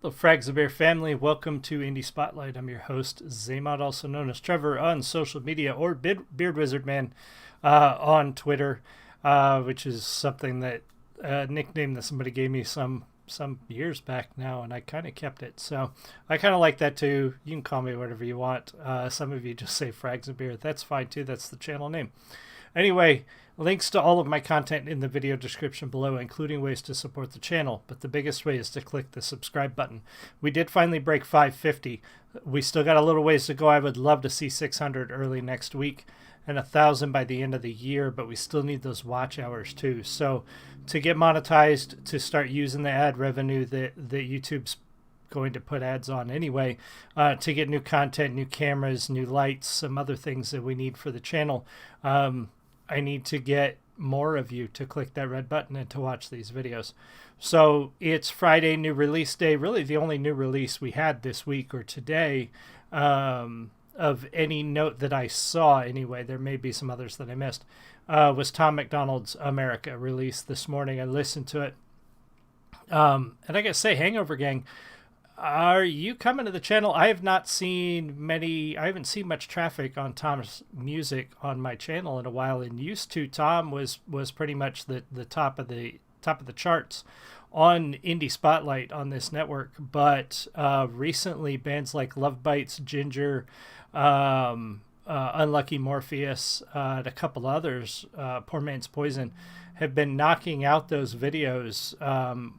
Hello, Frags of Bear family. Welcome to Indie Spotlight. I'm your host, Zaymod, also known as Trevor on social media, or Beard Wizard Man on Twitter, which is something that nickname that somebody gave me some years back now, and I kind of kept it. So I kind of like that too. You can call me whatever you want. Some of you just say Frags of Bear. That's fine too. That's the channel name. Anyway, links to all of my content in the video description below, including ways to support the channel. But the biggest way is to click the subscribe button. We did finally break 550. We still got a little ways to go. I would love to see 600 early next week and 1,000 by the end of the year, but we still need those watch hours too. So to get monetized, to start using the ad revenue that YouTube's going to put ads on anyway, to get new content, new cameras, new lights, some other things that we need for the channel, I need to get more of you to click that red button and to watch these videos. So it's Friday, new release day. Really the only new release we had this week or today, of any note that I saw anyway, there may be some others that I missed, was Tom MacDonald's America, released this morning. I listened to it. And I gotta say, Hangovergang, are you coming to the channel? I have not seen many. I haven't seen much traffic on Tom's music on my channel in a while. And used to, Tom was pretty much the top of the charts on Indie Spotlight on this network. But recently, bands like Love Bites, Ginger, Unlucky Morpheus, and a couple others, Poor Man's Poison, have been knocking out those videos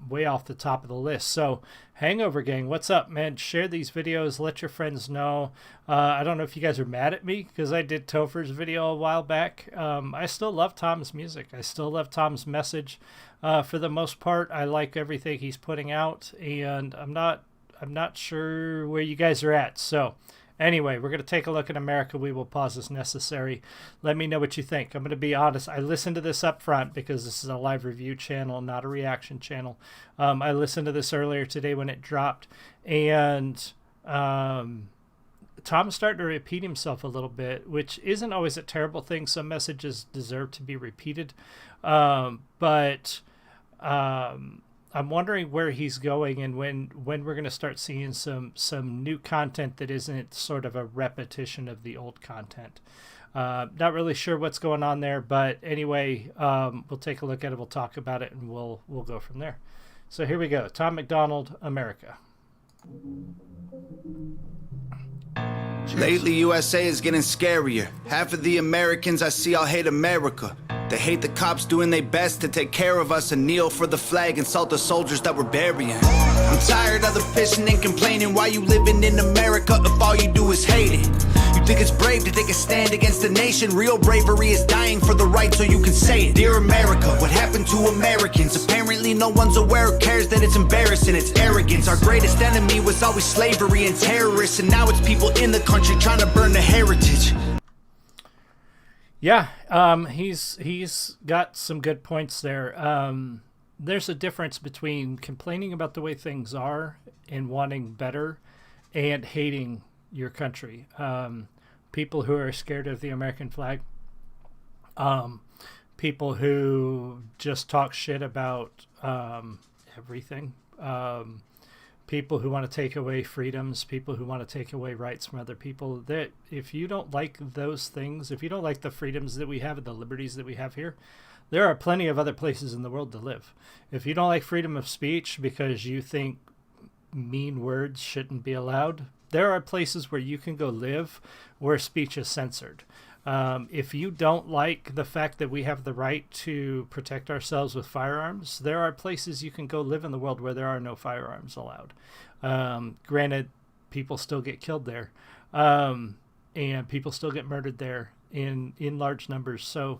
way off the top of the list. So Hangovergang, what's up, man? Share these videos, let your friends know. I don't know if you guys are mad at me because I did Topher's video a while back. I still love Tom's music. I still love Tom's message. For the most part, I like everything he's putting out, and I'm not sure where you guys are at. So anyway, we're going to take a look at America. We will pause as necessary. Let me know what you think. I'm going to be honest. I listened to this up front because this is a live review channel, not a reaction channel. I listened to this earlier today when it dropped, and Tom's starting to repeat himself a little bit, which isn't always a terrible thing. Some messages deserve to be repeated. But I'm wondering where he's going and when we're going to start seeing some new content that isn't sort of a repetition of the old content. Not really sure what's going on there, but anyway, we'll take a look at it. We'll talk about it, and we'll go from there. So here we go. Tom MacDonald, America. Lately, USA is getting scarier. Half of the Americans I see all hate America. They hate the cops doing their best to take care of us and kneel for the flag and salt the soldiers that we're burying. I'm tired of the pissing and complaining. Why you living in America if all you do is hate it? You think it's brave to take a stand against the nation? Real bravery is dying for the right so you can say it. Dear America, what happened to Americans? Apparently no one's aware or cares that it's embarrassing. It's arrogance. Our greatest enemy was always slavery and terrorists, and now it's people in the country trying to burn the heritage. Yeah, he's got some good points there. There's a difference between complaining about the way things are and wanting better and hating your country. People who are scared of the American flag, people who just talk shit about everything, people who want to take away freedoms, people who want to take away rights from other people. That if you don't like those things, if you don't like the freedoms that we have and the liberties that we have here, there are plenty of other places in the world to live. If you don't like freedom of speech because you think mean words shouldn't be allowed, there are places where you can go live where speech is censored. If you don't like the fact that we have the right to protect ourselves with firearms, there are places you can go live in the world where there are no firearms allowed. Granted, people still get killed there, and people still get murdered there in large numbers. So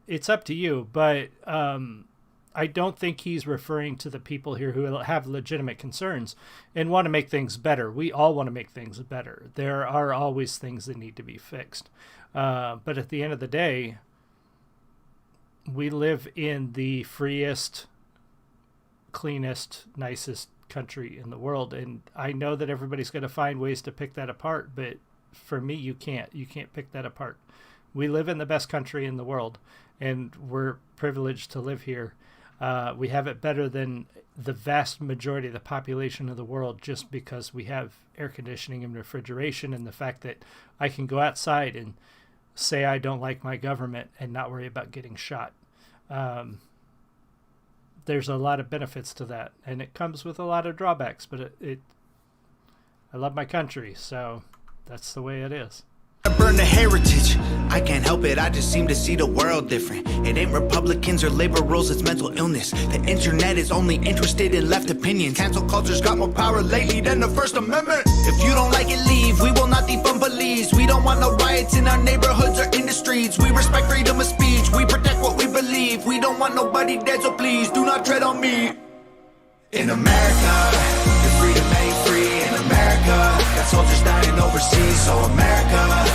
it's up to you. But I don't think he's referring to the people here who have legitimate concerns and want to make things better. We all want to make things better. There are always things that need to be fixed. But at the end of the day, we live in the freest, cleanest, nicest country in the world. And I know that everybody's going to find ways to pick that apart, but for me, you can't pick that apart. We live in the best country in the world, and we're privileged to live here. We have it better than the vast majority of the population of the world just because we have air conditioning and refrigeration, and the fact that I can go outside and say I don't like my government and not worry about getting shot. There's a lot of benefits to that, and it comes with a lot of drawbacks, but I love my country, so that's the way it is. I burn the heritage. I can't help it, I just seem to see the world different. It ain't Republicans or labor rules, it's mental illness. The internet is only interested in left opinions. Cancel culture's got more power lately than the First Amendment. If you don't like it, leave. We will not defund police. We don't want no riots in our neighborhoods or in the streets. We respect freedom of speech. We protect what we believe. We don't want nobody dead, so please do not tread on me. In America, your freedom ain't free. In America, got soldiers dying overseas. So America,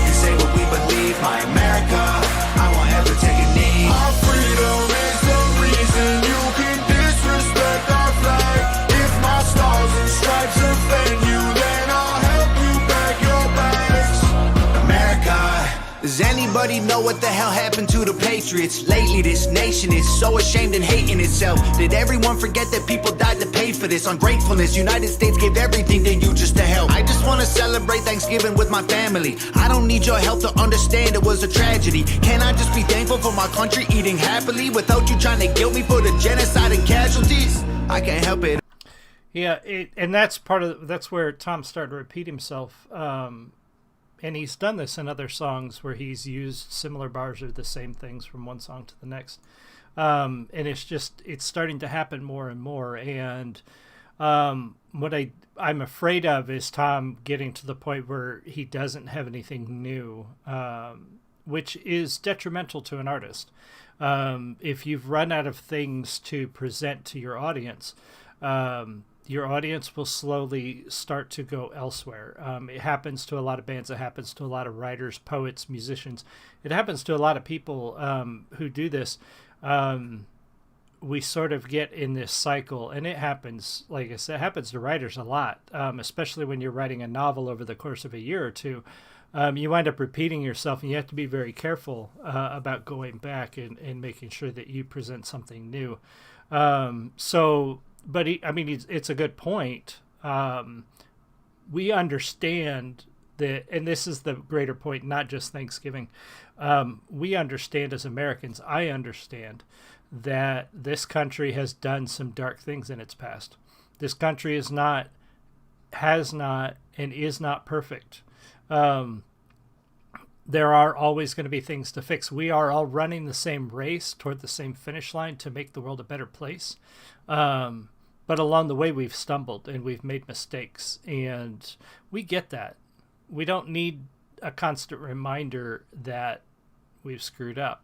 you say what we believe. My America, I won't ever take a knee. Our freedom is the reason you can disrespect our flag. If my stars and stripes offend you, then I'll help you pack your bags. America. Does anybody know what the hell happened to the Patriots? Lately this nation is so ashamed and hating itself. Did everyone forget that people died to pay for this? Ungratefulness, United States gave everything to you just to help. I just want to celebrate Thanksgiving with my family. I don't need your help to understand it was a tragedy. Can I just be thankful for my country eating happily without you trying to guilt me for the genocide and casualties? I can't help it. Yeah, and that's that's where Tom started to repeat himself. And he's done this in other songs where he's used similar bars or the same things from one song to the next. And it's starting to happen more and more. And what I'm afraid of is Tom getting to the point where he doesn't have anything new, which is detrimental to an artist. If you've run out of things to present to your audience will slowly start to go elsewhere. It happens to a lot of bands. It happens to a lot of writers, poets, musicians. It happens to a lot of people who do this. We sort of get in this cycle, and it happens, like I said, it happens to writers a lot, especially when you're writing a novel over the course of a year or two. You wind up repeating yourself, and you have to be very careful about going back and making sure that you present something new. But it's a good point. We understand that, and this is the greater point, not just Thanksgiving. We understand as Americans, I understand that this country has done some dark things in its past. This country has not, and is not perfect. There are always going to be things to fix. We are all running the same race toward the same finish line to make the world a better place. But along the way, we've stumbled and we've made mistakes, and we get that. We don't need a constant reminder that we've screwed up.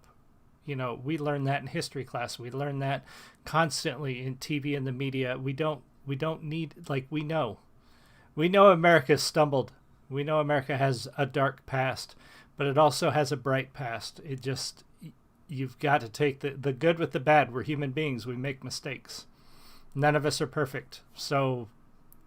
You know, we learn that in history class. We learn that constantly in TV and the media. We don't need, we know America's stumbled. We know America has a dark past, but it also has a bright past. You've got to take the good with the bad. We're human beings. We make mistakes. None of us are perfect. So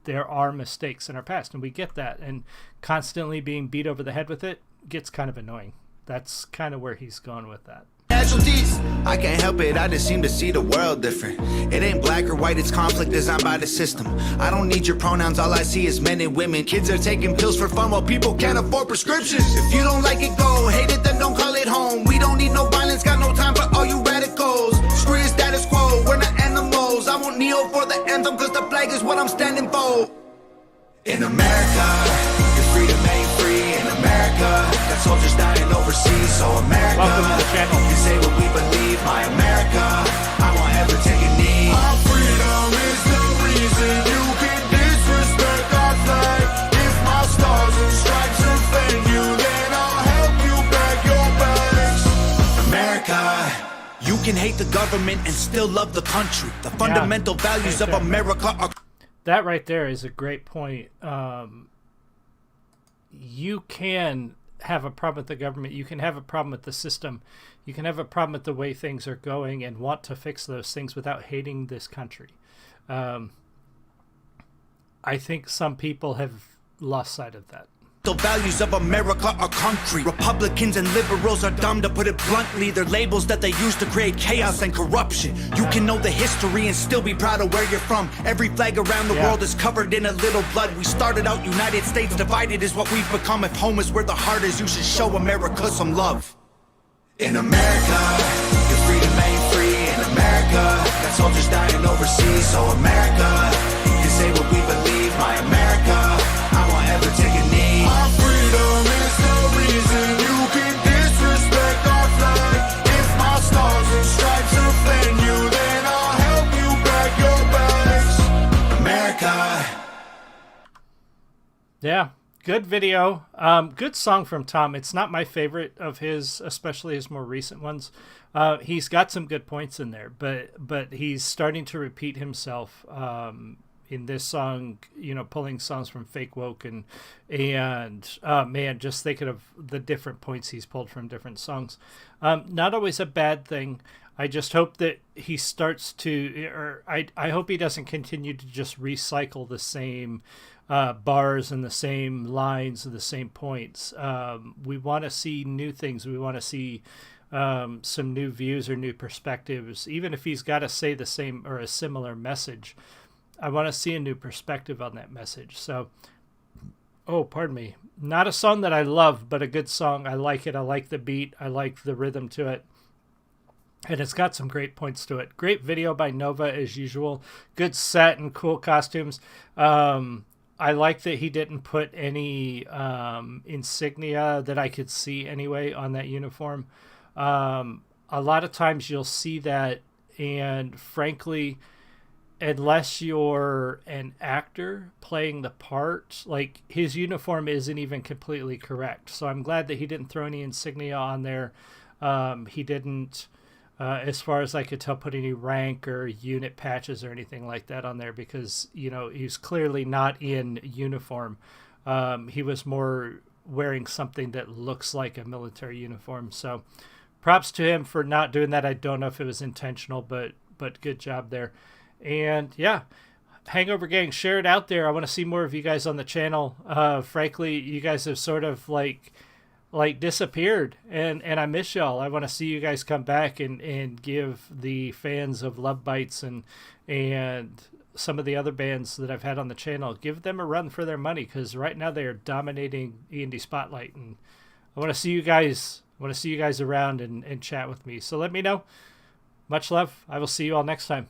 there are mistakes in our past, and we get that. And constantly being beat over the head with it gets kind of annoying. That's kind of where he's going with that. Casualties. I can't help it, I just seem to see the world different. It ain't black or white, it's conflict designed by the system. I don't need your pronouns, all I see is men and women. Kids are taking pills for fun while people can't afford prescriptions. If you don't like it, go. Hate it, then don't call it home. We don't need no violence, got no time for all you radicals. Screw your status quo, we're not animals. I won't kneel for the anthem, cause the flag is what I'm standing for. In America, your freedom ain't free. In America, got soldiers dying overseas. So America, welcome to the channel. You say what we believe. My America, I won't ever take a knee. Our freedom is the reason you can disrespect our flag. If my stars and stripes offend you, then I'll help you pack your bags. America, you can hate the government and still love the country. The fundamental values of America are... That right there is a great point. You can have a problem with the government. You can have a problem with the system. You can have a problem with the way things are going and want to fix those things without hating this country. I think some people have lost sight of that. The values of America are concrete. Republicans and liberals are dumb, to put it bluntly. They're labels that they use to create chaos and corruption. You can know the history and still be proud of where you're from. Every flag around the world is covered in a little blood. We started out United States divided is what we've become. If home is where the heart is, you should show America some love. In America, your freedom ain't free. In America, got soldiers dying overseas. So America, can say what we believe. My America, I won't ever take a knee. Our freedom is the reason you can disrespect our flag. If my stars and stripes offend you, then I'll help you pack your bags. America. Yeah, good video. Good song from Tom. It's not my favorite of his, especially his more recent ones. He's got some good points in there, but he's starting to repeat himself in this song, you know, pulling songs from Fake Woke and man, just thinking of the different points he's pulled from different songs. Not always a bad thing. I just hope that he starts to, or I hope he doesn't continue to just recycle the same bars and the same lines and the same points. We want to see new things. We want to see some new views or new perspectives. Even if he's got to say the same or a similar message, I want to see a new perspective on that message. So, oh, pardon me. Not a song that I love, but a good song. I like it. I like the beat. I like the rhythm to it. And it's got some great points to it. Great video by Nova as usual. Good set and cool costumes. I like that he didn't put any insignia that I could see anyway on that uniform. A lot of times you'll see that, and frankly, unless you're an actor playing the part, like, his uniform isn't even completely correct. So I'm glad that he didn't throw any insignia on there. He didn't, as far as I could tell, put any rank or unit patches or anything like that on there, because, you know, he's clearly not in uniform. He was more wearing something that looks like a military uniform. So props to him for not doing that. I don't know if it was intentional, but good job there. And yeah, Hangover Gang, share it out there. I want to see more of you guys on the channel. Frankly, you guys have sort of like disappeared, and I miss y'all. I want to see you guys come back and give the fans of Love Bites and some of the other bands that I've had on the channel, give them a run for their money, because right now they are dominating the Indie Spotlight, and I want to see you guys. Around and chat with me. So let me know. Much love. I will see you all next time.